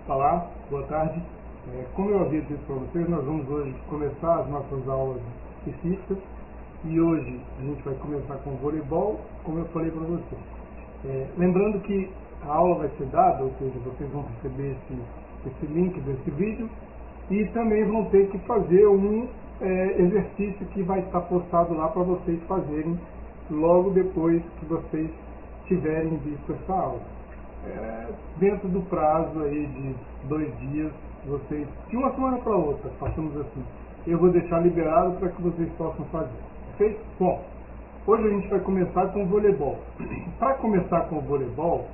Olá, boa tarde. Como eu havia dito para vocês, nós vamos hoje começar as nossas aulas específicas e hoje a gente vai começar com voleibol, como eu falei para vocês. Lembrando que a aula vai ser dada, ou seja, vocês vão receber esse link desse vídeo e também vão ter que fazer um exercício que vai estar postado lá para vocês fazerem logo depois que vocês tiverem visto essa aula. Dentro do prazo aí de 2 dias, vocês, de uma semana para outra, passamos assim, eu vou deixar liberado para que vocês possam fazer, ok? Bom, hoje a gente vai começar com o voleibol. Para começar com o voleibol,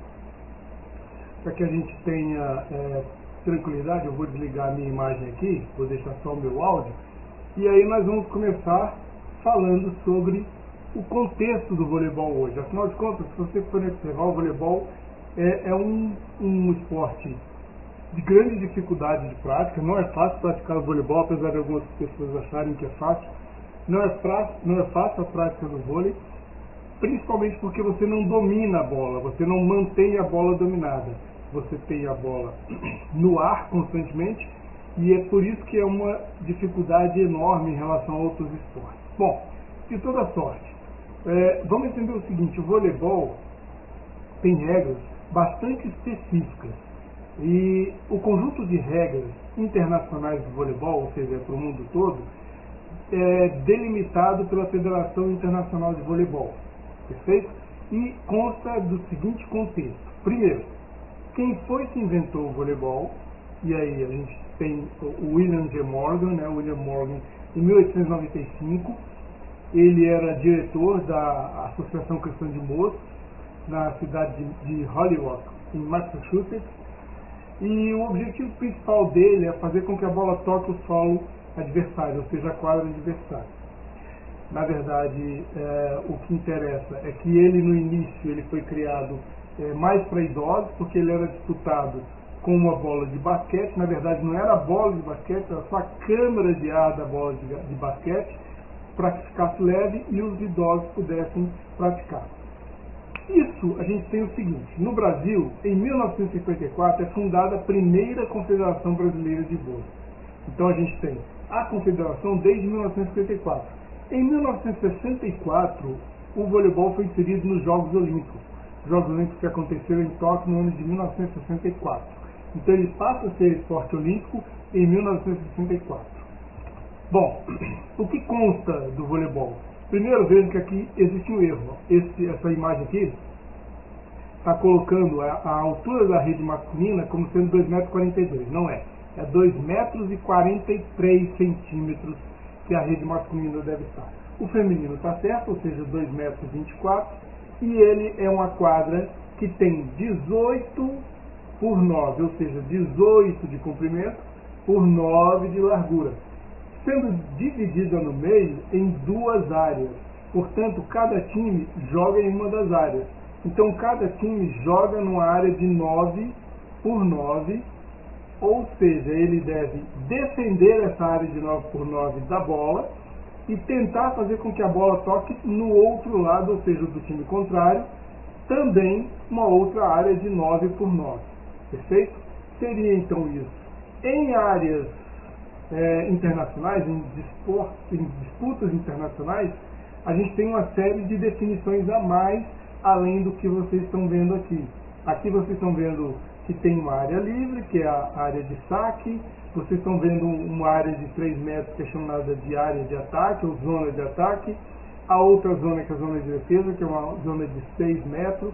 para que a gente tenha tranquilidade, eu vou desligar a minha imagem aqui, vou deixar só o meu áudio, e aí nós vamos começar falando sobre o contexto do voleibol hoje. Afinal de contas, se você for observar, o voleibol é um esporte de grande dificuldade de prática. Não é fácil praticar o voleibol, apesar de algumas pessoas acharem que é fácil. Não é fácil a prática do vôlei, principalmente porque você não domina a bola, você não mantém a bola dominada. Você tem a bola no ar constantemente e é por isso que é uma dificuldade enorme em relação a outros esportes. Bom, de toda sorte, vamos entender o seguinte: o voleibol tem regras bastante específicas e o conjunto de regras internacionais do voleibol, ou seja, para o mundo todo, é delimitado pela Federação Internacional de Voleibol, perfeito? E consta do seguinte contexto: primeiro, quem foi que inventou o voleibol? E aí a gente tem o William G. Morgan, né? William Morgan, em 1895, ele era diretor da Associação Cristã de Moços na cidade de Holyoke, em Massachusetts, e o objetivo principal dele é fazer com que a bola toque o solo adversário, ou seja, a quadra adversária. Na verdade, o que interessa é que ele, no início, ele foi criado mais para idosos, porque ele era disputado com uma bola de basquete. Na verdade, não era a bola de basquete, era só a câmara de ar da bola de basquete, para que ficasse leve e os idosos pudessem praticar. Isso, a gente tem o seguinte: no Brasil, em 1954, é fundada a primeira Confederação Brasileira de Vôlei. Então a gente tem a Confederação desde 1954. Em 1964, o voleibol foi inserido nos Jogos Olímpicos. Os Jogos Olímpicos que aconteceram em Tóquio no ano de 1964. Então ele passa a ser esporte olímpico em 1964. Bom, o que consta do voleibol? Primeiro, veja que aqui existe um erro. Essa imagem aqui está colocando a altura da rede masculina como sendo 2,42 m. Não é. É 2,43 m que a rede masculina deve estar. O feminino está certo, ou seja, 2,24 m. E ele é uma quadra que tem 18 por 9, ou seja, 18 de comprimento por 9 de largura, sendo dividida no meio em 2 áreas. Portanto, cada time joga em uma das áreas. Então, cada time joga numa área de 9 por 9, ou seja, ele deve defender essa área de 9 por 9 da bola e tentar fazer com que a bola toque no outro lado, ou seja, do time contrário, também uma outra área de 9 por 9. Perfeito? Seria então isso. Em áreas internacionais, em disputas internacionais, a gente tem uma série de definições a mais, além do que vocês estão vendo aqui. Aqui vocês estão vendo que tem uma área livre, que é a área de saque. Vocês estão vendo uma área de 3 metros, que é chamada de área de ataque, ou zona de ataque. A outra zona, que é a zona de defesa, que é uma zona de 6 metros,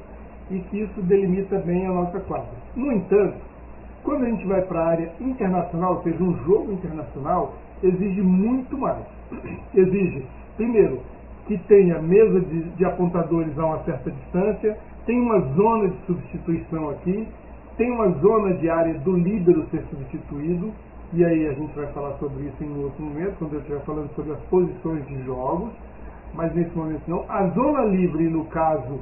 e que isso delimita bem a nossa quadra. No entanto, quando a gente vai para a área internacional, ou seja, um jogo internacional, exige muito mais. Exige, primeiro, que tenha mesa de apontadores a uma certa distância, tem uma zona de substituição aqui, tem uma zona de área do líbero ser substituído, e aí a gente vai falar sobre isso em outro momento, quando eu estiver falando sobre as posições de jogos, mas nesse momento não. A zona livre, no caso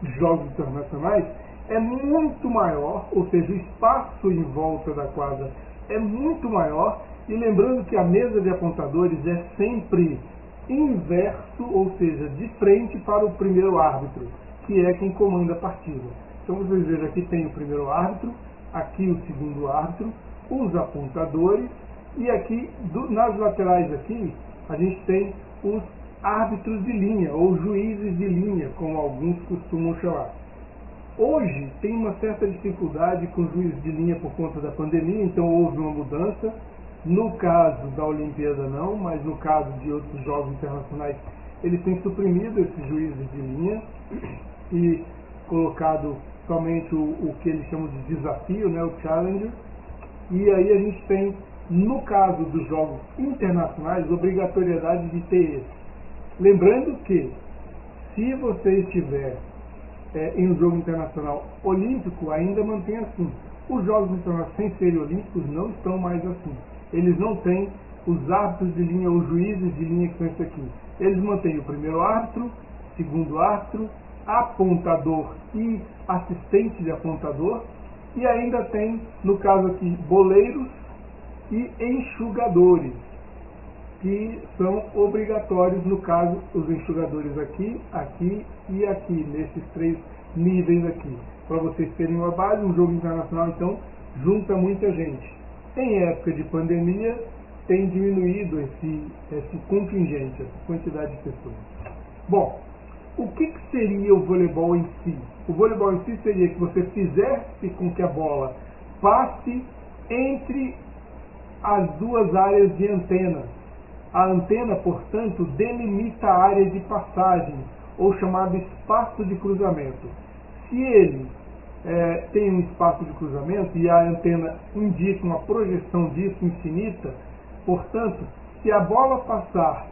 de jogos internacionais, é muito maior, ou seja, o espaço em volta da quadra é muito maior, e lembrando que a mesa de apontadores é sempre inverso, ou seja, de frente para o primeiro árbitro, que é quem comanda a partida. Então vocês vejam, aqui tem o primeiro árbitro, aqui o segundo árbitro, os apontadores, e aqui, nas laterais aqui, a gente tem os árbitros de linha, ou juízes de linha, como alguns costumam chamar. Hoje tem uma certa dificuldade com juízes de linha por conta da pandemia, então houve uma mudança. No caso da Olimpíada não, mas no caso de outros jogos internacionais, eles têm suprimido esses juízes de linha e colocado somente o que eles chamam de desafio, né, o challenger. E aí a gente tem, no caso dos jogos internacionais, obrigatoriedade de ter esse. Lembrando que, se você estiver em um jogo internacional olímpico, ainda mantém assim. Os jogos internacionais sem serem olímpicos não estão mais assim. Eles não têm os árbitros de linha, os juízes de linha que são isso aqui. Eles mantêm o primeiro árbitro, segundo árbitro, apontador e assistente de apontador, e ainda tem, no caso aqui, boleiros e enxugadores, que são obrigatórios, no caso, os enxugadores aqui, aqui e aqui, nesses 3 níveis aqui. Para vocês terem uma base, um jogo internacional, então, junta muita gente. Em época de pandemia, tem diminuído esse contingente, essa quantidade de pessoas. Bom, o que seria o voleibol em si? O voleibol em si seria que você fizesse com que a bola passe entre as duas áreas de antena. A antena, portanto, delimita a área de passagem, ou chamado espaço de cruzamento. Se ele tem um espaço de cruzamento e a antena indica uma projeção disso infinita, portanto, se a bola passar,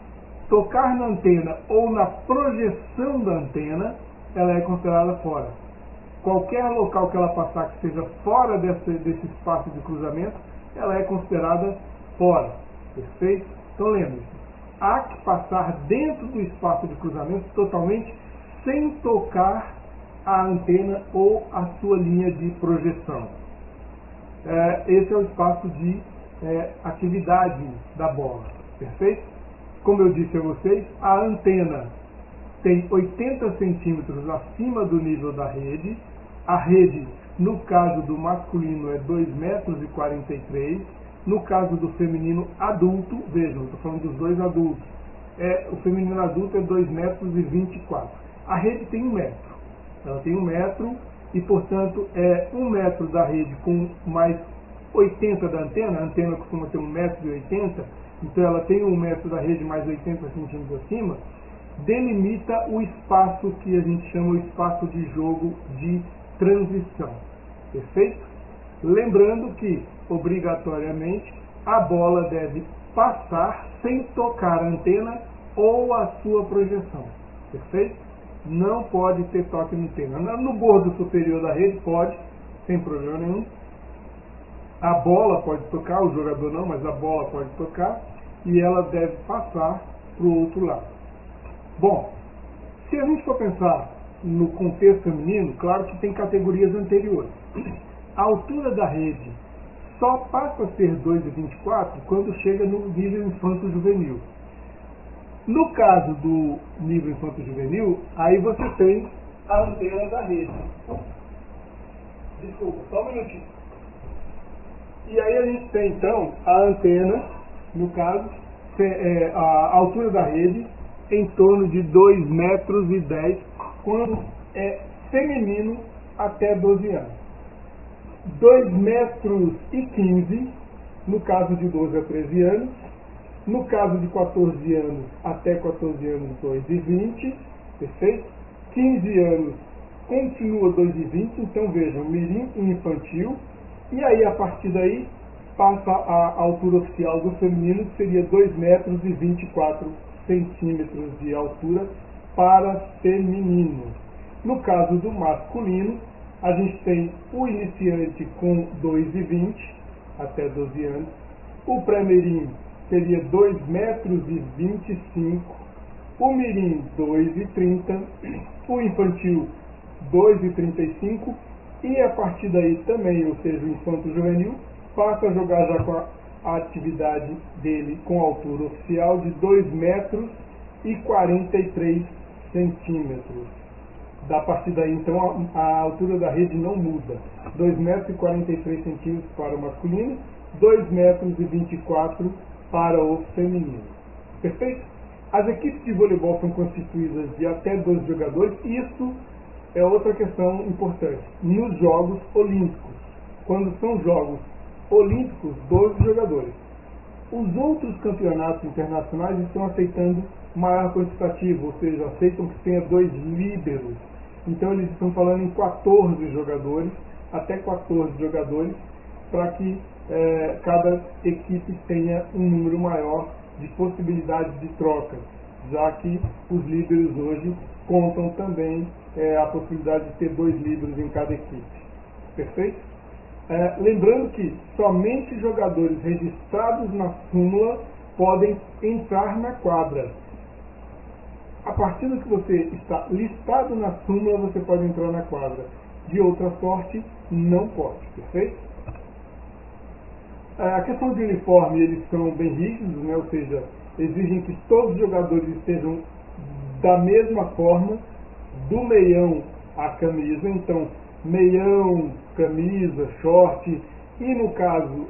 tocar na antena ou na projeção da antena, ela é considerada fora. Qualquer local que ela passar que seja fora desse espaço de cruzamento, ela é considerada fora. Perfeito? Então lembre-se, há que passar dentro do espaço de cruzamento totalmente sem tocar a antena ou a sua linha de projeção. Esse é o espaço de atividade da bola. Perfeito? Como eu disse a vocês, a antena tem 80 centímetros acima do nível da rede. A rede, no caso do masculino, é 2,43 metros. No caso do feminino adulto, vejam, estou falando dos dois adultos, o feminino adulto é 2,24 metros. A rede tem 1 metro. Ela tem 1 metro e, portanto, é 1 metro da rede com mais 80 da antena. A antena costuma ter 1,80 metro, então ela tem 1 metro da rede mais 80 centímetros acima, delimita o espaço que a gente chama o espaço de jogo de transição. Perfeito? Lembrando que, obrigatoriamente, a bola deve passar sem tocar a antena ou a sua projeção. Perfeito? Não pode ter toque na antena. No bordo superior da rede pode, sem problema nenhum. A bola pode tocar, o jogador não, mas a bola pode tocar e ela deve passar para o outro lado. Bom, se a gente for pensar no contexto feminino, claro que tem categorias anteriores. A altura da rede só passa a ser 2,24 quando chega no nível infanto-juvenil. No caso do nível infanto-juvenil, aí você tem a antena da rede. Desculpa, só um minutinho. E aí a gente tem, então, a antena, no caso, a altura da rede, em torno de 2,10 metros, quando é feminino até 12 anos. 2,15 metros, no caso de 12 a 13 anos. No caso de 14 anos até 14 anos, 2,20, perfeito? 15 anos continua 2,20, então vejam, mirim e infantil. E aí, a partir daí, passa a altura oficial do feminino, que seria 2,24 metros de altura para feminino. No caso do masculino, a gente tem o iniciante com 2,20 até 12 anos, o pré-mirim seria 2,25 metros, o mirim 2,30, o infantil 2,35 e a partir daí também, ou seja, o infanto juvenil, passa a jogar já com a atividade dele com altura oficial de 2,43 metros. Da partir daí, então, a altura da rede não muda. 2,43 m para o masculino, 2,24 m para o feminino. Perfeito? As equipes de voleibol são constituídas de até 12 jogadores. Isso é outra questão importante. Nos Jogos Olímpicos, quando são Jogos Olímpicos, 12 jogadores. Os outros campeonatos internacionais estão aceitando maior quantitativo, ou seja, aceitam que tenha 2 líberos. Então eles estão falando em 14 jogadores, até 14 jogadores, para que cada equipe tenha um número maior de possibilidades de troca, já que os líberos hoje contam também a possibilidade de ter 2 líberos em cada equipe. Perfeito? Lembrando que somente jogadores registrados na súmula podem entrar na quadra. A partir do que você está listado na súmula, você pode entrar na quadra. De outra sorte, não pode. Perfeito? A questão de uniforme, eles são bem rígidos, né? Ou seja, exigem que todos os jogadores estejam da mesma forma, do meião à camisa. Então, meião, camisa, short, e no caso,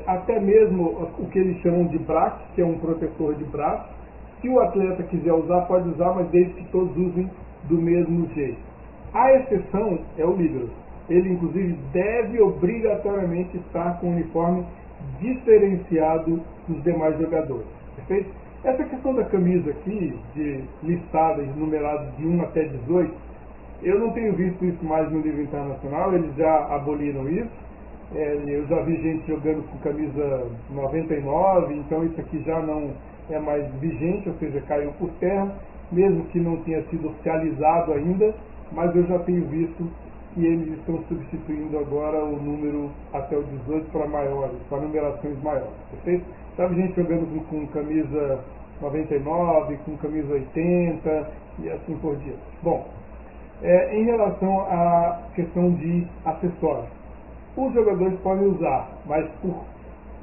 até mesmo o que eles chamam de braço, que é um protetor de braço. Se o atleta quiser usar, pode usar, mas desde que todos usem do mesmo jeito. A exceção é o líbero. Ele, inclusive, deve obrigatoriamente estar com o uniforme diferenciado dos demais jogadores. Perfeito? Essa questão da camisa aqui, de listada e numerada de 1 até 18, eu não tenho visto isso mais no nível internacional, eles já aboliram isso. Eu já vi gente jogando com camisa 99, então isso aqui já não é mais vigente, ou seja, caiu por terra, mesmo que não tenha sido oficializado ainda, mas eu já tenho visto que eles estão substituindo agora o número até o 18 para maiores, para numerações maiores, perfeito? Sabe, gente jogando com camisa 99, com camisa 80 e assim por diante. Bom, em relação à questão de acessórios, os jogadores podem usar, mas por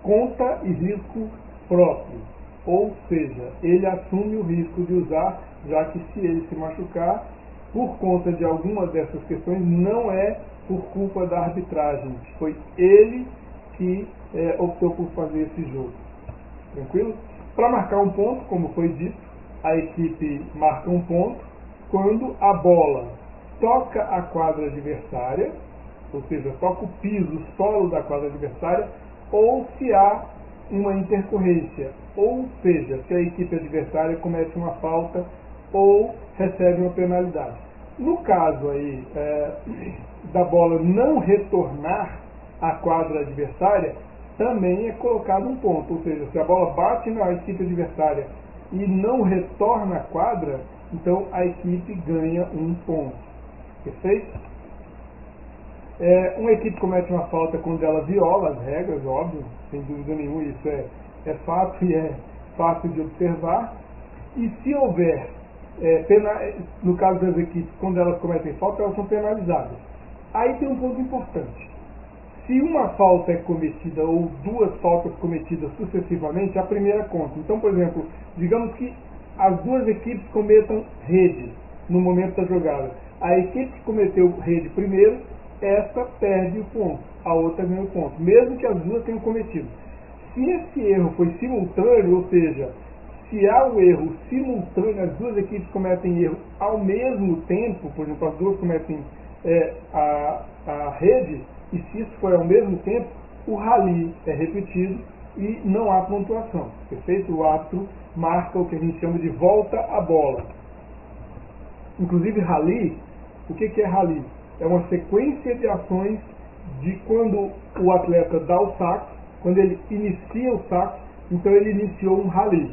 conta e risco próprio. Ou seja, ele assume o risco de usar, já que se ele se machucar, por conta de alguma dessas questões, não é por culpa da arbitragem. Foi ele que optou por fazer esse jogo. Tranquilo? Para marcar um ponto, como foi dito, a equipe marca um ponto quando a bola toca a quadra adversária, ou seja, toca o piso, o solo da quadra adversária, ou se há uma intercorrência, ou seja, se a equipe adversária comete uma falta ou recebe uma penalidade. No caso aí da bola não retornar à quadra adversária, também é colocado um ponto, ou seja, se a bola bate na equipe adversária e não retorna à quadra, então a equipe ganha um ponto. Perfeito? Uma equipe comete uma falta quando ela viola as regras, óbvio, sem dúvida nenhuma, isso é fato e é fácil de observar. E se houver, no caso das equipes, quando elas cometem falta, elas são penalizadas. Aí tem um ponto importante. Se uma falta é cometida ou 2 faltas cometidas sucessivamente, a primeira conta. Então, por exemplo, digamos que as 2 equipes cometam rede no momento da jogada. A equipe que cometeu rede primeiro, essa perde o ponto, a outra ganha o ponto, mesmo que as 2 tenham cometido. Se esse erro foi simultâneo, ou seja, se há o erro simultâneo, as 2 equipes cometem erro ao mesmo tempo, por exemplo, as 2 cometem a rede, e se isso for ao mesmo tempo, o rally é repetido e não há pontuação. Perfeito? O árbitro marca o que a gente chama de volta à bola. Inclusive, rally, o que é rally? É uma sequência de ações de quando o atleta dá o saque, quando ele inicia o saque, então ele iniciou um rally.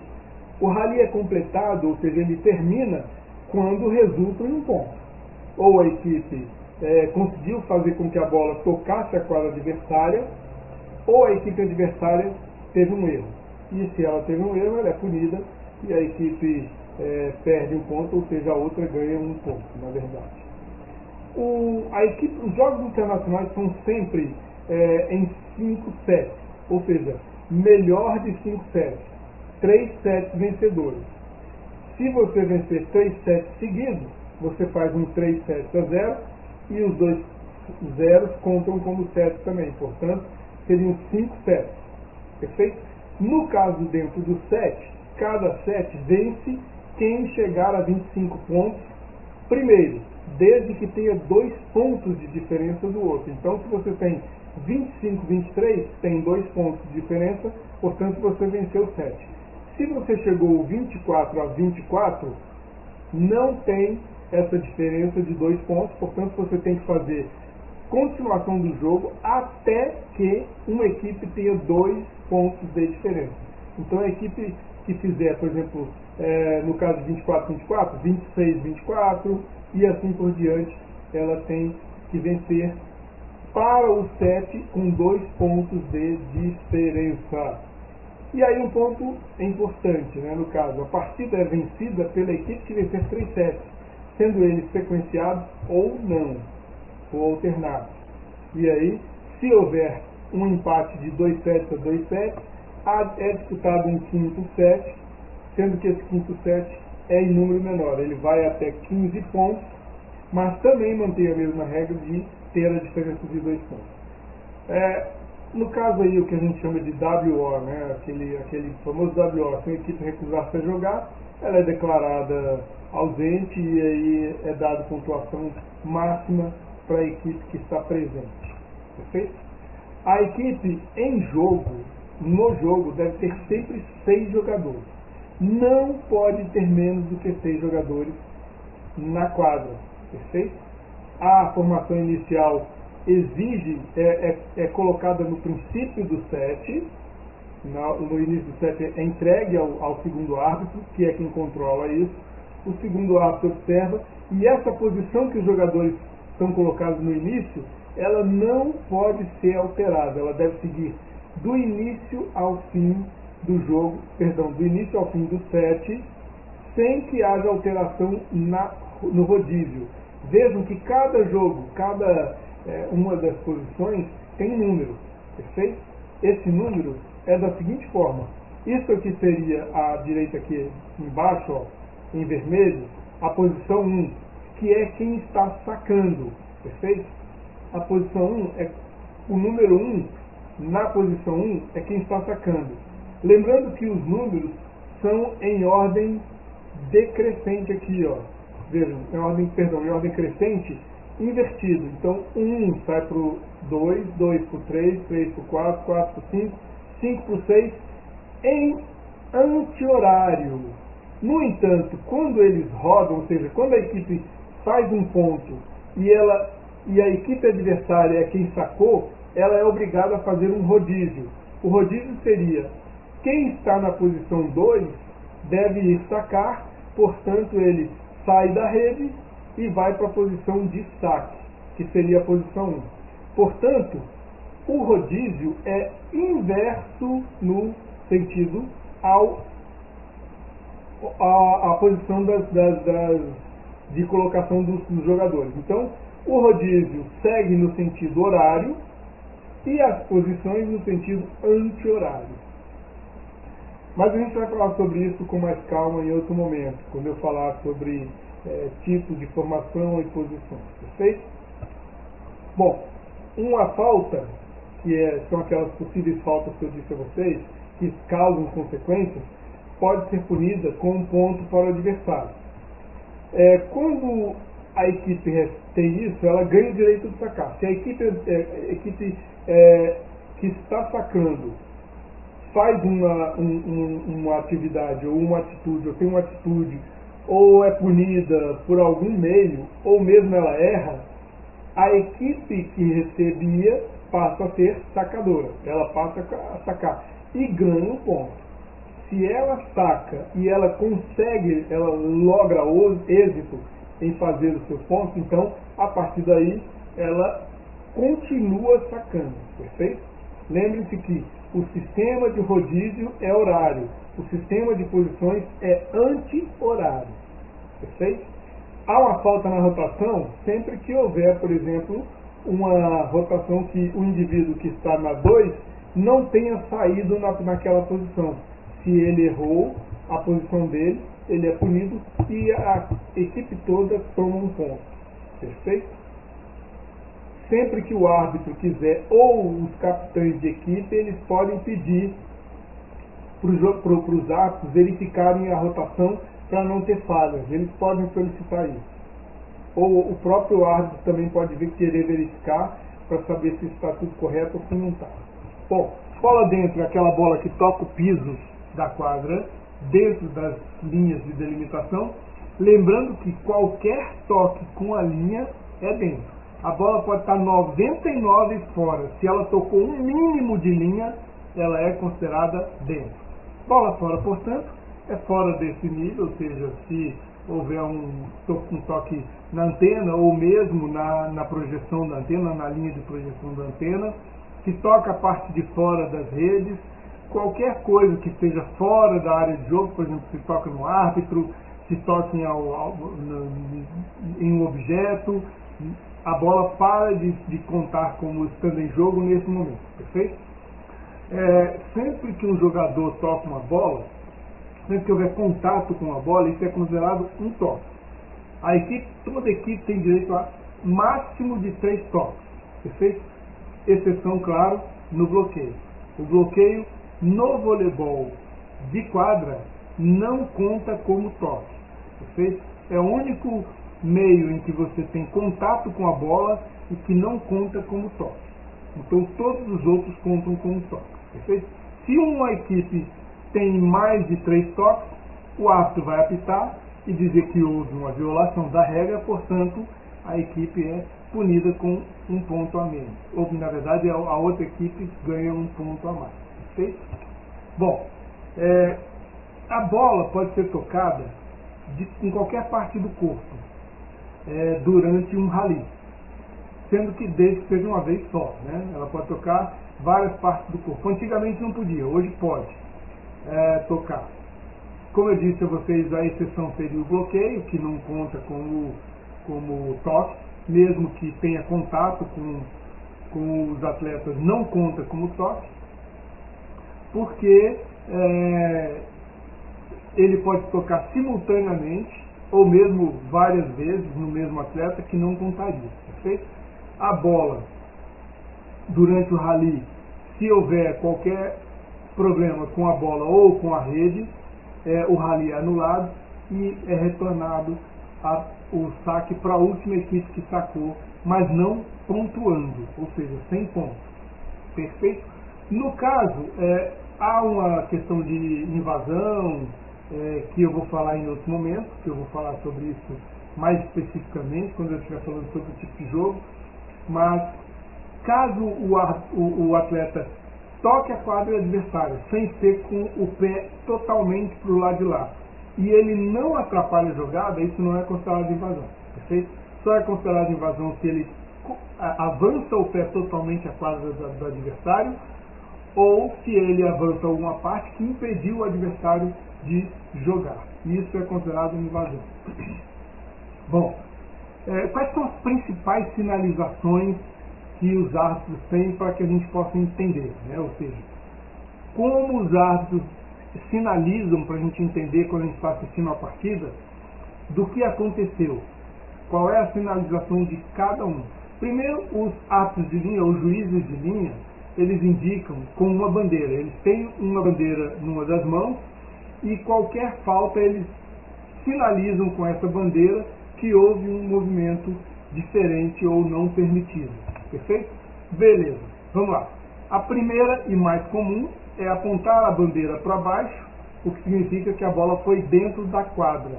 O rally é completado, ou seja, ele termina quando resulta em um ponto. Ou a equipe conseguiu fazer com que a bola tocasse a quadra adversária, ou a equipe adversária teve um erro. E se ela teve um erro, ela é punida e a equipe perde um ponto, ou seja, a outra ganha um ponto, na verdade. Os jogos internacionais são sempre em 5 sets, ou seja, melhor de 5 sets, 3 sets vencedores. Se você vencer 3 sets seguidos, você faz um 3 sets a 0 e os dois zeros contam como sets também, portanto seriam 5 sets, perfeito? No caso dentro do set, cada set vence quem chegar a 25 pontos primeiro, desde que tenha 2 pontos de diferença do outro. Então, se você tem 25, 23, tem 2 pontos de diferença, portanto você venceu o set. Se você chegou 24 a 24, não tem essa diferença de 2 pontos, portanto você tem que fazer continuação do jogo até que uma equipe tenha 2 pontos de diferença. Então a equipe que fizer, por exemplo, no caso de 24, 24, 26, 24 e assim por diante, ela tem que vencer para o set com 2 pontos de diferença. E aí um ponto importante, né, no caso, a partida é vencida pela equipe que vencer 3 sets, sendo eles sequenciados ou não, ou alternados. E aí, se houver um empate de 2 sets a 2 sets, é disputado um quinto set, sendo que esse quinto set é em número menor, ele vai até 15 pontos, mas também mantém a mesma regra de ter a diferença de 2 pontos. No caso aí, o que a gente chama de WO, né, aquele famoso WO, se a equipe recusar-se a jogar, ela é declarada ausente e aí é dada pontuação máxima para a equipe que está presente. Perfeito? A equipe em jogo, no jogo, deve ter sempre 6 jogadores. Não pode ter menos do que 6 jogadores na quadra. Perfeito? A formação inicial exige, é colocada no princípio do set, no início do set é entregue ao segundo árbitro, que é quem controla isso. O segundo árbitro observa, e essa posição que os jogadores estão colocados no início, ela não pode ser alterada, ela deve seguir do início ao fim do jogo, perdão, do início ao fim do set, sem que haja alteração no rodízio. Vejam que cada jogo, uma das posições tem um número, perfeito? Esse número é da seguinte forma: isso aqui seria a direita aqui embaixo, ó, em vermelho, a posição 1, que é quem está sacando, perfeito? A posição 1 é o número 1, na posição 1 é quem está sacando. Lembrando que os números são em ordem decrescente aqui, ó. Vejam, em ordem crescente, invertido. Então, 1 sai para o 2, 2 para o 3, 3 para o 4, 4 para o 5, 5 para o 6, em anti-horário. No entanto, quando eles rodam, ou seja, quando a equipe faz um ponto e a equipe adversária é quem sacou, ela é obrigada a fazer um rodízio. O rodízio seria: quem está na posição 2 deve ir sacar, portanto ele sai da rede e vai para a posição de saque, que seria a posição 1. Portanto, o rodízio é inverso no sentido a posição de colocação dos jogadores. Então, o rodízio segue no sentido horário e as posições no sentido anti-horário. Mas a gente vai falar sobre isso com mais calma em outro momento, quando eu falar sobre tipos de formação e posições, perfeito? Bom, uma falta, são aquelas possíveis faltas que eu disse a vocês, que causam consequências, pode ser punida com um ponto para o adversário. Quando a equipe tem isso, ela ganha o direito de sacar. Se a equipe que está sacando faz uma atividade ou uma atitude, ou tem uma atitude, ou é punida por algum meio, ou mesmo ela erra, a equipe que recebia passa a ser sacadora. Ela passa a sacar e ganha um ponto. Se ela saca e ela consegue, ela logra o êxito em fazer os seus pontos, então, a partir daí, ela continua sacando, perfeito? Lembre-se que o sistema de rodízio é horário, o sistema de posições é anti-horário, perfeito? Há uma falta na rotação sempre que houver, por exemplo, uma rotação que o indivíduo que está na 2 não tenha saído naquela posição. Se ele errou a posição dele, ele é punido e a equipe toda toma um ponto. Perfeito? Sempre que o árbitro quiser, ou os capitães de equipe, eles podem pedir para os árbitros verificarem a rotação para não ter falhas. Eles podem solicitar isso. Ou o próprio árbitro também pode querer verificar para saber se está tudo correto ou se não está. Bom, bola dentro é aquela bola que toca o piso da quadra, dentro das linhas de delimitação. Lembrando que qualquer toque com a linha é dentro. A bola pode estar 99 fora. Se ela tocou um mínimo de linha, ela é considerada dentro. Bola fora, portanto, é fora desse nível, ou seja, se houver um toque na antena ou mesmo na projeção da antena, na linha de projeção da antena, que toca a parte de fora das redes, qualquer coisa que esteja fora da área de jogo, por exemplo, se toca no árbitro, se toca em um objeto, a bola para de contar como estando em jogo nesse momento, perfeito? Sempre que um jogador toca uma bola, sempre que houver contato com a bola, isso é considerado um toque. Toda equipe tem direito a máximo de 3 toques, perfeito? Exceção, claro, no bloqueio. O bloqueio no voleibol de quadra não conta como toque, perfeito? É o único meio em que você tem contato com a bola e que não conta como toque. Então todos os outros contam como toque, perfeito? Se uma equipe tem mais de 3 toques, o árbitro vai apitar e dizer que houve uma violação da regra, portanto a equipe é punida com um ponto a menos. Ou na verdade a outra equipe ganha um ponto a mais, perfeito? Bom, a bola pode ser tocada em qualquer parte do corpo durante um rally, sendo que desde que seja uma vez só, né? Ela pode tocar várias partes do corpo. Antigamente não podia, hoje pode tocar. Como eu disse a vocês, a exceção seria o bloqueio, que não conta como toque, mesmo que tenha contato com os atletas, não conta como toque, porque ele pode tocar simultaneamente ou mesmo várias vezes no mesmo atleta, que não contaria, perfeito? A bola, durante o rally, se houver qualquer problema com a bola ou com a rede, o rally é anulado e é retornado o saque para a última equipe que sacou, mas não pontuando, ou seja, sem ponto, perfeito? No caso, há uma questão de invasão, que eu vou falar em outro momento, que eu vou falar sobre isso mais especificamente, quando eu estiver falando sobre o tipo de jogo, mas caso o atleta toque a quadra adversária, sem ser com o pé totalmente para o lado de lá, e ele não atrapalha a jogada, isso não é considerado invasão, perfeito? Só é considerado invasão se ele avança o pé totalmente a quadra do adversário, ou se ele avança alguma parte que impediu o adversário de jogar. Isso é considerado invasão. Bom, quais são as principais sinalizações que os árbitros têm para que a gente possa entender, né? Ou seja, como os árbitros sinalizam para a gente entender quando a gente está assistindo a partida do que aconteceu, qual é a sinalização de cada um. Primeiro, os árbitros de linha, os juízes de linha, eles indicam com uma bandeira. Eles têm uma bandeira numa das mãos e qualquer falta eles sinalizam com essa bandeira que houve um movimento diferente ou não permitido. Perfeito? Beleza, vamos lá. A primeira e mais comum é apontar a bandeira para baixo, o que significa que a bola foi dentro da quadra.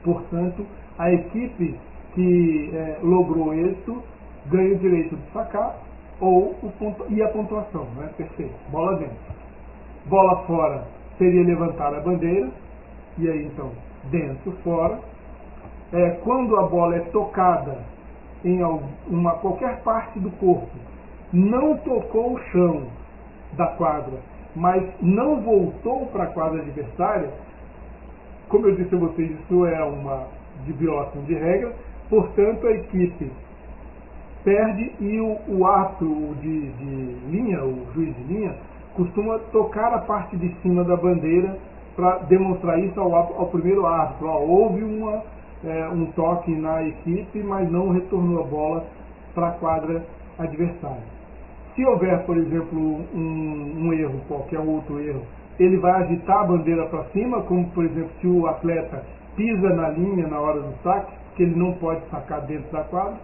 Portanto, a equipe que logrou êxito ganha o direito de sacar e a pontuação, né? Perfeito. Bola dentro. Bola fora seria levantar a bandeira, e aí então dentro, fora. Quando a bola é tocada em qualquer parte do corpo, não tocou o chão da quadra, mas não voltou para a quadra adversária, como eu disse a vocês, isso é uma violação de regra, portanto a equipe perde e o árbitro de linha, o juiz de linha, costuma tocar a parte de cima da bandeira para demonstrar isso ao primeiro árbitro. Houve um toque na equipe, mas não retornou a bola para a quadra adversária. Se houver, por exemplo, um erro, qualquer outro erro, ele vai agitar a bandeira para cima, como por exemplo se o atleta pisa na linha na hora do saque, que ele não pode sacar dentro da quadra,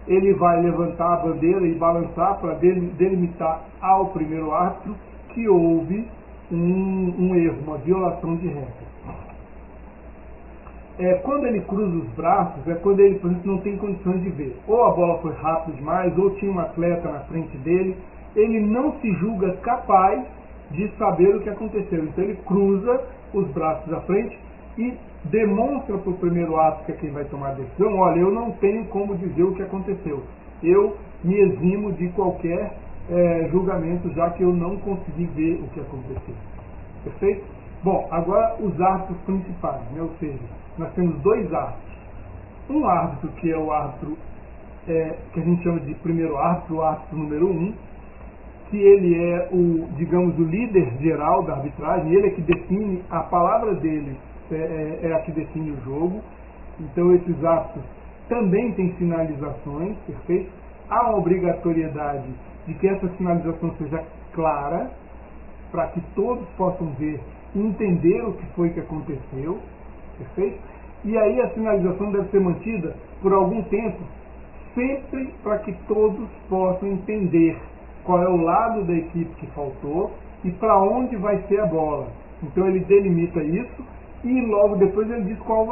ele vai levantar a bandeira e balançar para delimitar ao primeiro árbitro que houve um erro, uma violação de regra. Quando ele cruza os braços, é quando ele, por exemplo, não tem condições de ver. Ou a bola foi rápida demais, ou tinha um atleta na frente dele. Ele não se julga capaz de saber o que aconteceu. Então ele cruza os braços à frente e demonstra para o primeiro árbitro, que é quem vai tomar a decisão: olha, eu não tenho como dizer o que aconteceu. Eu me eximo de qualquer julgamento, já que eu não consegui ver o que aconteceu. Perfeito? Bom, agora os árbitros principais, né? Ou seja, nós temos dois árbitros. Um árbitro que é o árbitro que a gente chama de primeiro árbitro, o árbitro número 1, que ele é digamos, o líder geral da arbitragem, ele é que define, a palavra dele é a que define o jogo. Então esses árbitros também têm sinalizações, perfeito? Há uma obrigatoriedade de que essa sinalização seja clara, para que todos possam ver e entender o que foi que aconteceu, perfeito? E aí a sinalização deve ser mantida por algum tempo, sempre para que todos possam entender qual é o lado da equipe que faltou e para onde vai ser a bola. Então ele delimita isso e logo depois ele diz qual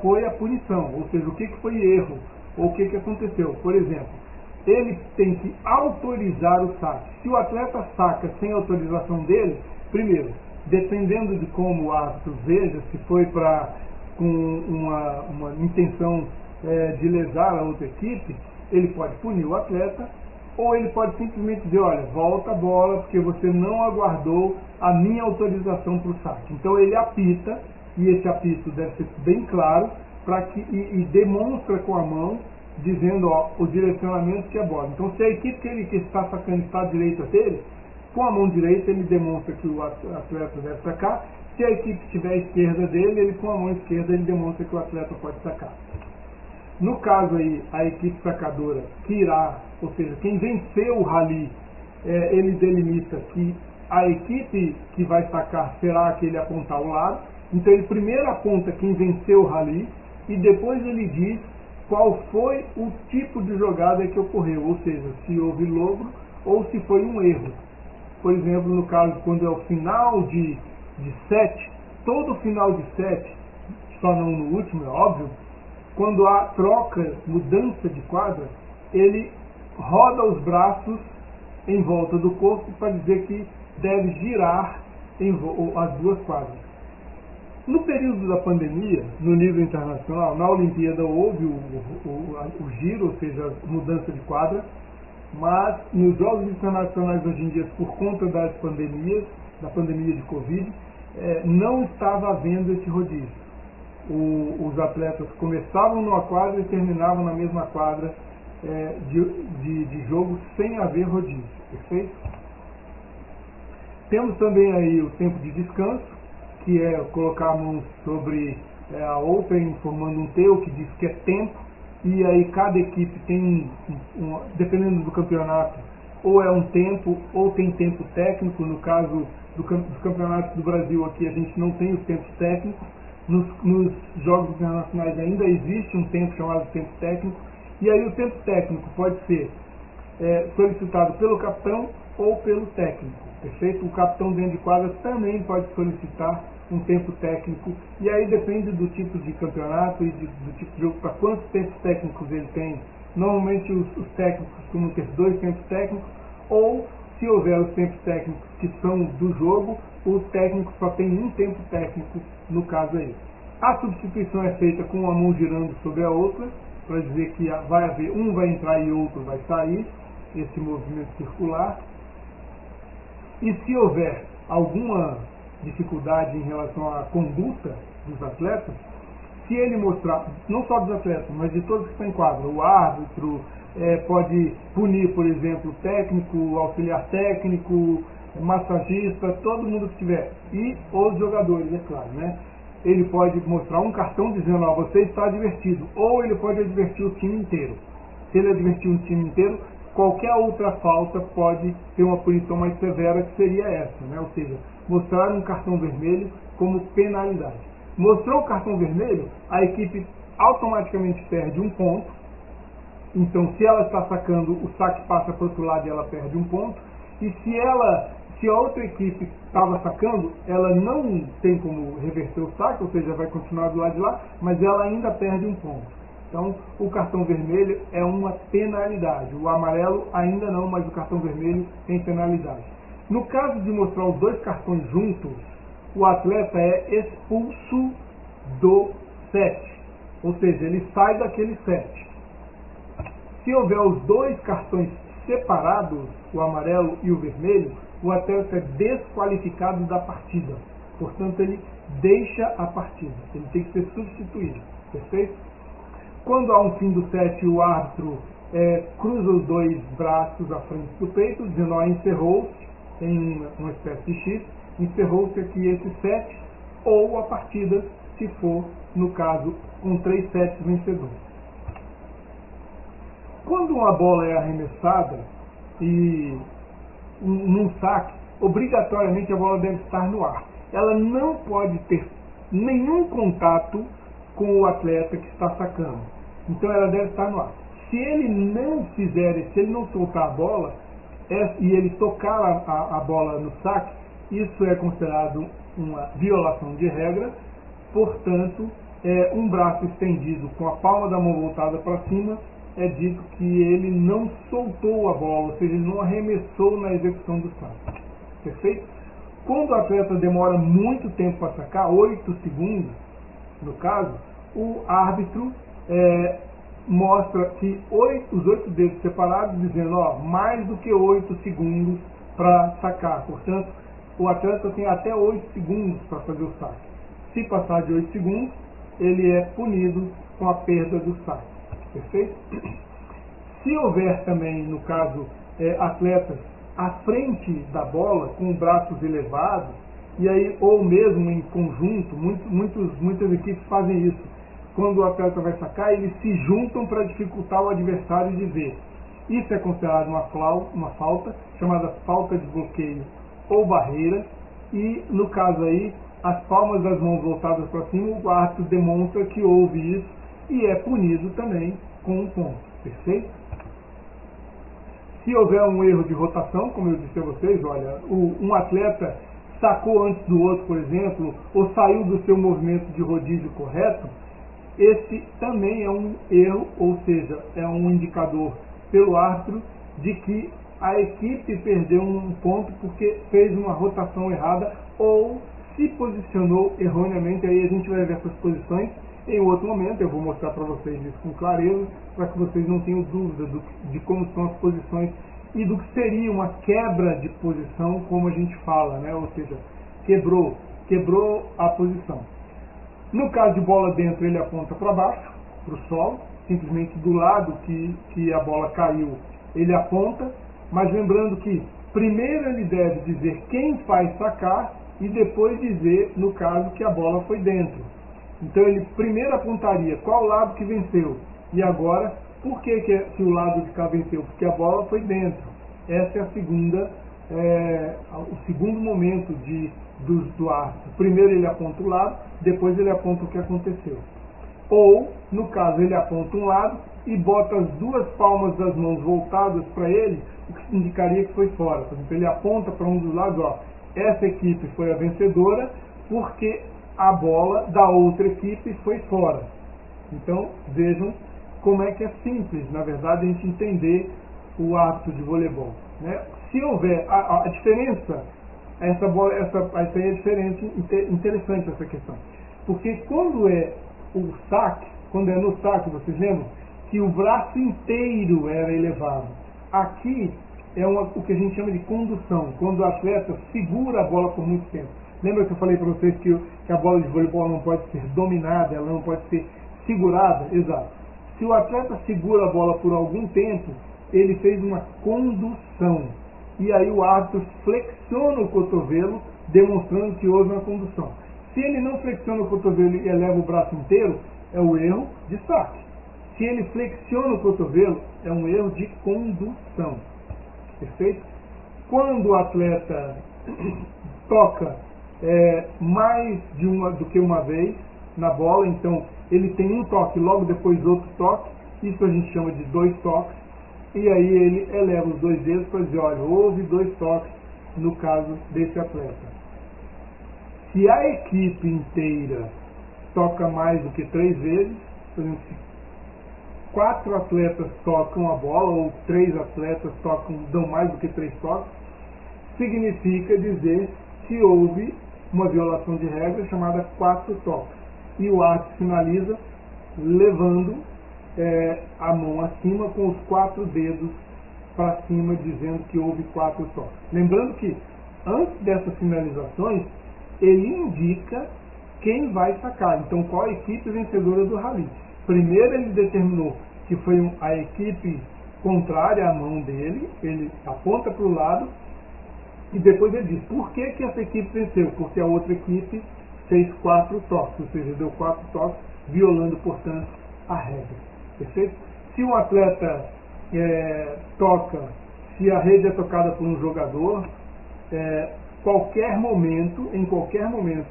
foi a punição, ou seja, o que foi erro, ou o que aconteceu. Por exemplo, ele tem que autorizar o saque. Se o atleta saca sem autorização dele, primeiro, dependendo de como o árbitro veja, se foi com uma intenção de lesar a outra equipe, ele pode punir o atleta, ou ele pode simplesmente dizer: olha, volta a bola porque você não aguardou a minha autorização para o saque. Então ele apita, e esse apito deve ser bem claro, e demonstra com a mão, dizendo o direcionamento que é a bola. Então se a equipe que está sacando está à direita dele, com a mão direita ele demonstra que o atleta deve sacar. Se a equipe estiver à esquerda dele, ele com a mão esquerda ele demonstra que o atleta pode sacar. No caso aí, a equipe sacadora que irá, ou seja, quem venceu o rally, ele delimita que a equipe que vai sacar será a que ele apontar o lado. Então ele primeiro aponta quem venceu o rally e depois ele diz qual foi o tipo de jogada que ocorreu, ou seja, se houve logro ou se foi um erro. Por exemplo, no caso, quando é o final de set, todo final de set, só não no último, é óbvio, quando há troca, mudança de quadra, ele roda os braços em volta do corpo para dizer que deve girar as duas quadras. No período da pandemia, no nível internacional, na Olimpíada houve o giro, ou seja, a mudança de quadra, mas nos Jogos Internacionais hoje em dia, por conta das pandemias, da pandemia de Covid, não estava havendo esse rodízio. Os atletas começavam numa quadra e terminavam na mesma quadra de jogo sem haver rodízio, perfeito? Temos também aí o tempo de descanso, que é colocar a mão sobre a outra, formando um T, o que diz que é tempo, e aí cada equipe tem, dependendo do campeonato, ou é um tempo, ou tem tempo técnico. No caso dos campeonatos do Brasil aqui, a gente não tem os tempos técnicos. Nos jogos internacionais ainda existe um tempo chamado tempo técnico, e aí o tempo técnico pode ser solicitado pelo capitão ou pelo técnico, perfeito? O capitão dentro de quadra também pode solicitar um tempo técnico, e aí depende do tipo de campeonato e do tipo de jogo, para quantos tempos técnicos ele tem. Normalmente os técnicos costumam ter 2 tempos técnicos, ou se houver os tempos técnicos que são do jogo, o técnico só tem um tempo técnico no caso aí. A substituição é feita com uma mão girando sobre a outra, para dizer que vai haver, um vai entrar e outro vai sair, esse movimento circular. E se houver alguma dificuldade em relação à conduta dos atletas, se ele mostrar, não só dos atletas, mas de todos que estão em quadra, o árbitro pode punir, por exemplo, o técnico, o auxiliar técnico, massagista, todo mundo que tiver, e os jogadores, é claro, né? Ele pode mostrar um cartão dizendo, ó, você está advertido, ou ele pode advertir o time inteiro. Se ele advertir o time inteiro, qualquer outra falta pode ter uma punição mais severa, que seria essa, né? Ou seja, mostrar um cartão vermelho como penalidade. Mostrou o cartão vermelho, a equipe automaticamente perde um ponto. Então, se ela está sacando, o saque passa para o outro lado e ela perde um ponto. E se a outra equipe estava sacando, ela não tem como reverter o saque, ou seja, vai continuar do lado de lá, mas ela ainda perde um ponto. Então, o cartão vermelho é uma penalidade. O amarelo ainda não, mas o cartão vermelho tem penalidade. No caso de mostrar os dois cartões juntos, o atleta é expulso do set. Ou seja, ele sai daquele set. Se houver os dois cartões separados, o amarelo e o vermelho, o atleta é desqualificado da partida. Portanto, ele deixa a partida. Ele tem que ser substituído. Perfeito? Quando há um fim do set, o árbitro cruza os dois braços à frente do peito, dizendo, ó, encerrou-se, tem uma espécie de X, encerrou-se aqui esse set, ou a partida, se for, no caso, com 3 sets vencedores. Quando uma bola é arremessada e num saque, obrigatoriamente a bola deve estar no ar. Ela não pode ter nenhum contato com o atleta que está sacando. Então ela deve estar no ar. Se ele não fizer, se ele não soltar a bola e ele tocar a bola no saque, isso é considerado uma violação de regra. Portanto, um braço estendido com a palma da mão voltada para cima, é dito que ele não soltou a bola, ou seja, ele não arremessou na execução do saque. Perfeito? Quando o atleta demora muito tempo para sacar, 8 segundos, no caso, o árbitro mostra que os 8 dedos separados, dizendo, ó, mais do que 8 segundos para sacar. Portanto, o atleta tem até 8 segundos para fazer o saque. Se passar de 8 segundos, ele é punido com a perda do saque. Perfeito? Se houver também, no caso, atletas à frente da bola, com braços elevados, e aí, ou mesmo em conjunto, muitas equipes fazem isso. Quando o atleta vai sacar, eles se juntam para dificultar o adversário de ver. Isso é considerado uma falta, chamada falta de bloqueio ou barreira, e no caso aí, as palmas das mãos voltadas para cima, o árbitro demonstra que houve isso, e é punido também com um ponto. Perfeito? Se houver um erro de rotação, como eu disse a vocês, olha, um atleta sacou antes do outro, por exemplo, ou saiu do seu movimento de rodízio correto, esse também é um erro, ou seja, é um indicador pelo árbitro de que a equipe perdeu um ponto porque fez uma rotação errada ou se posicionou erroneamente. Aí a gente vai ver essas posições em outro momento. Eu vou mostrar para vocês isso com clareza, para que vocês não tenham dúvida de como são as posições e do que seria uma quebra de posição, como a gente fala, né? Ou seja, quebrou a posição. No caso de bola dentro, ele aponta para baixo, para o solo, simplesmente do lado que a bola caiu, ele aponta, mas lembrando que primeiro ele deve dizer quem faz sacar e depois dizer, no caso, que a bola foi dentro. Então ele primeiro apontaria qual lado que venceu. E agora, por que o lado de cá venceu? Porque a bola foi dentro. Essa é o segundo momento do árbitro. Primeiro ele aponta o lado, depois ele aponta o que aconteceu. Ou, no caso, ele aponta um lado e bota as duas palmas das mãos voltadas para ele, o que indicaria que foi fora. Por exemplo, ele aponta para um dos lados, ó, essa equipe foi a vencedora porque a bola da outra equipe foi fora. Então, vejam como é que é simples, na verdade, a gente entender o árbitro de voleibol, né? Se houver a diferença, essa aí é diferente, interessante essa questão. Porque quando é o saque, quando é no saque, vocês lembram que o braço inteiro era elevado. Aqui é o que a gente chama de condução, quando o atleta segura a bola por muito tempo. Lembra que eu falei para vocês que a bola de voleibol não pode ser dominada, ela não pode ser segurada? Exato. Se o atleta segura a bola por algum tempo, ele fez uma condução. e aí o árbitro flexiona o cotovelo, demonstrando que houve uma condução. Se ele não flexiona o cotovelo e eleva o braço inteiro, é o erro de saque. Se ele flexiona o cotovelo, é um erro de condução. Perfeito? Quando o atleta toca mais do que uma vez na bola, então ele tem um toque, logo depois outro toque, isso a gente chama de 2 toques, e aí ele eleva os 2 dedos para dizer, olha, houve 2 toques no caso desse atleta. Se a equipe inteira toca mais do que 3 vezes, por exemplo, se 4 atletas tocam a bola, ou 3 atletas dão mais do que 3 toques, significa dizer que houve uma violação de regra chamada 4 toques. E o árbitro finaliza levando a mão acima com os 4 dedos para cima, dizendo que houve 4 toques. Lembrando que antes dessas finalizações, ele indica quem vai sacar. Então, qual a equipe vencedora do rally? Primeiro ele determinou que foi a equipe contrária à mão dele, ele aponta para o lado, e depois ele diz, por que essa equipe venceu? Porque a outra equipe fez 4 toques, ou seja, deu 4 toques, violando, portanto, a regra. Perfeito? Se um atleta toca, se a rede é tocada por um jogador, em qualquer momento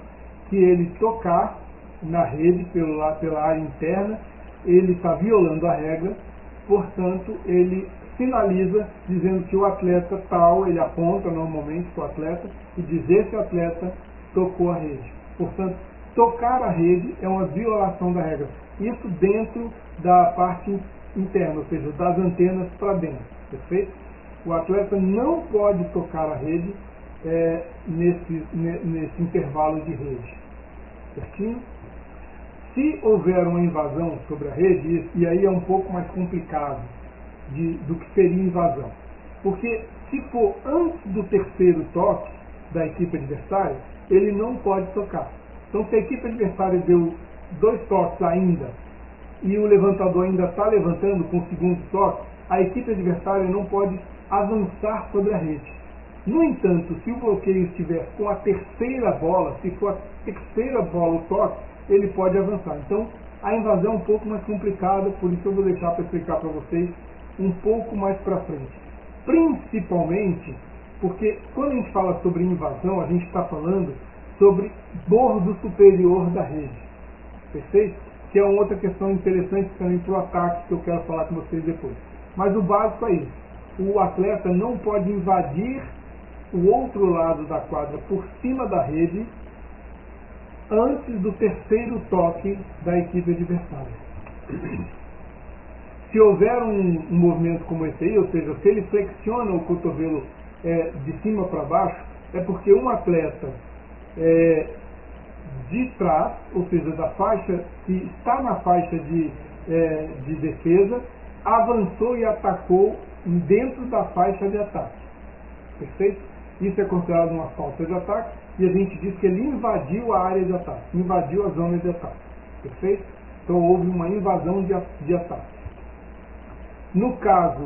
que ele tocar na rede pela área interna, ele está violando a regra, portanto, ele finaliza dizendo que o atleta tal, ele aponta normalmente para o atleta e diz, esse atleta tocou a rede. Portanto, tocar a rede é uma violação da regra. Isso dentro da parte interna, ou seja, das antenas para dentro. Perfeito? O atleta não pode tocar a rede nesse intervalo de rede. Certinho? Se houver uma invasão sobre a rede, e aí é um pouco mais complicado do que seria invasão. Porque se for antes do terceiro toque da equipe adversária, ele não pode tocar. Então, se a equipe adversária deu 2 toques ainda, e o levantador ainda está levantando com o segundo toque, a equipe adversária não pode avançar sobre a rede. No entanto, se o bloqueio estiver com a terceira bola, se for a terceira bola o toque, ele pode avançar. Então, a invasão é um pouco mais complicada, por isso eu vou deixar para explicar para vocês um pouco mais para frente. Principalmente porque quando a gente fala sobre invasão, a gente está falando sobre bordo superior da rede. Perfeito? Que é uma outra questão interessante também para o ataque, que eu quero falar com vocês depois. Mas o básico é isso. O atleta não pode invadir o outro lado da quadra por cima da rede antes do terceiro toque da equipe adversária. Se houver um movimento como esse aí, ou seja, se ele flexiona o cotovelo de cima para baixo, é porque um atleta de trás, ou seja, da faixa, que está na faixa de defesa, avançou e atacou dentro da faixa de ataque. Perfeito? Isso é considerado uma falta de ataque e a gente diz que ele invadiu a área de ataque, invadiu a zona de ataque. Perfeito? Então houve uma invasão de ataque. No caso,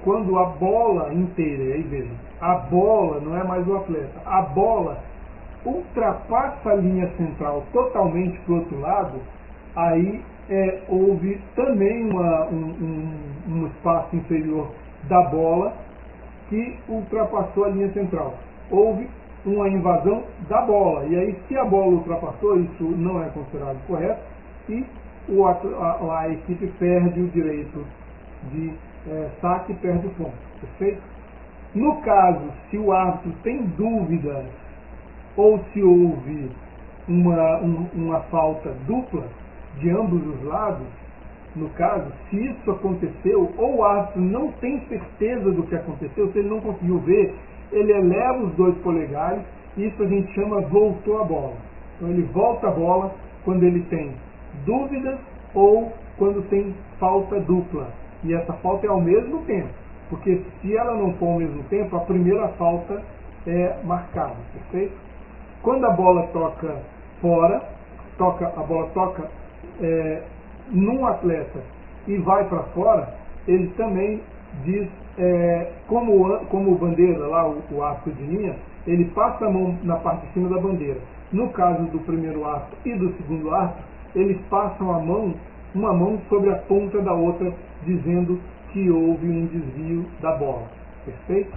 quando a bola inteira, aí veja, a bola não é mais o atleta, a bola ultrapassa a linha central totalmente para o outro lado, aí houve também um espaço inferior da bola que ultrapassou a linha central. Houve uma invasão da bola, e aí se a bola ultrapassou, isso não é considerado correto, e a equipe perde o direito de saque e perde o ponto. Perfeito? No caso, se o árbitro tem dúvidas ou se houve uma falta dupla de ambos os lados, no caso, se isso aconteceu, ou o árbitro não tem certeza do que aconteceu, se ele não conseguiu ver, ele eleva os 2 polegares, isso a gente chama voltou a bola. Então ele volta a bola quando ele tem dúvidas ou quando tem falta dupla. E essa falta é ao mesmo tempo, porque se ela não for ao mesmo tempo, a primeira falta é marcada, perfeito? Quando a bola toca fora, a bola toca num atleta e vai para fora, ele também diz como bandeira, lá o arco de linha, ele passa a mão na parte de cima da bandeira. No caso do primeiro arco e do segundo arco, eles passam uma mão sobre a ponta da outra, dizendo que houve um desvio da bola. Perfeito?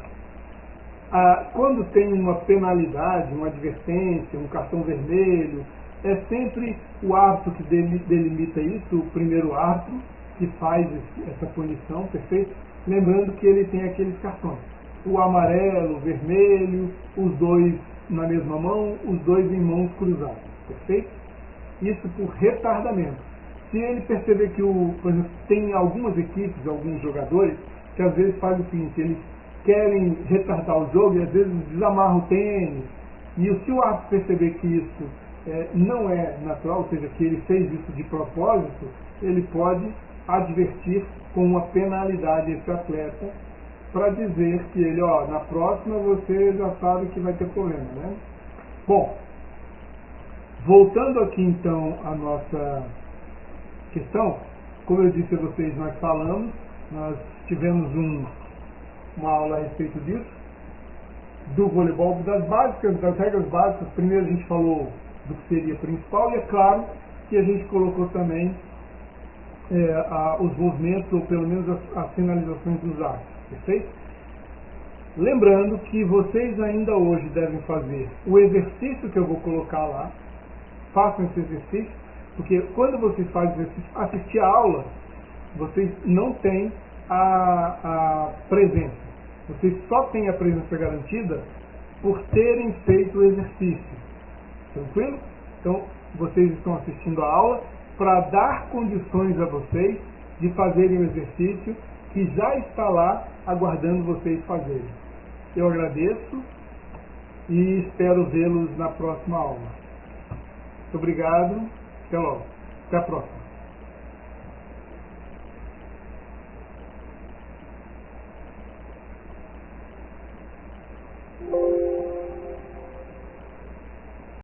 Quando tem uma penalidade, uma advertência, um cartão vermelho, é sempre o árbitro que delimita isso, o primeiro árbitro, que faz essa punição, perfeito? Lembrando que ele tem aqueles cartões, o amarelo, o vermelho, os dois na mesma mão, os dois em mãos cruzadas, perfeito? Isso por retardamento. Se ele perceber que, por exemplo, tem algumas equipes, alguns jogadores, que às vezes fazem o seguinte, eles querem retardar o jogo e às vezes desamarram o tênis, e se o árbitro perceber que isso não é natural, ou seja, que ele fez isso de propósito, ele pode advertir com uma penalidade esse atleta, para dizer que ele, na próxima você já sabe que vai ter problema, né? Bom, voltando aqui então à nossa questão, como eu disse a vocês, nós tivemos uma aula a respeito disso, do voleibol, das regras básicas. Primeiro a gente falou do que seria principal, e é claro que a gente colocou também os movimentos, ou pelo menos as finalizações dos arcos, perfeito? Lembrando que vocês ainda hoje devem fazer o exercício que eu vou colocar lá, façam esse exercício, porque quando vocês fazem exercício, assistir a aula, vocês não têm a presença, vocês só têm a presença garantida por terem feito o exercício, tranquilo? Então, vocês estão assistindo a aula para dar condições a vocês de fazerem o exercício que já está lá aguardando vocês fazerem. Eu agradeço e espero vê-los na próxima aula. Muito obrigado, até logo, até a próxima.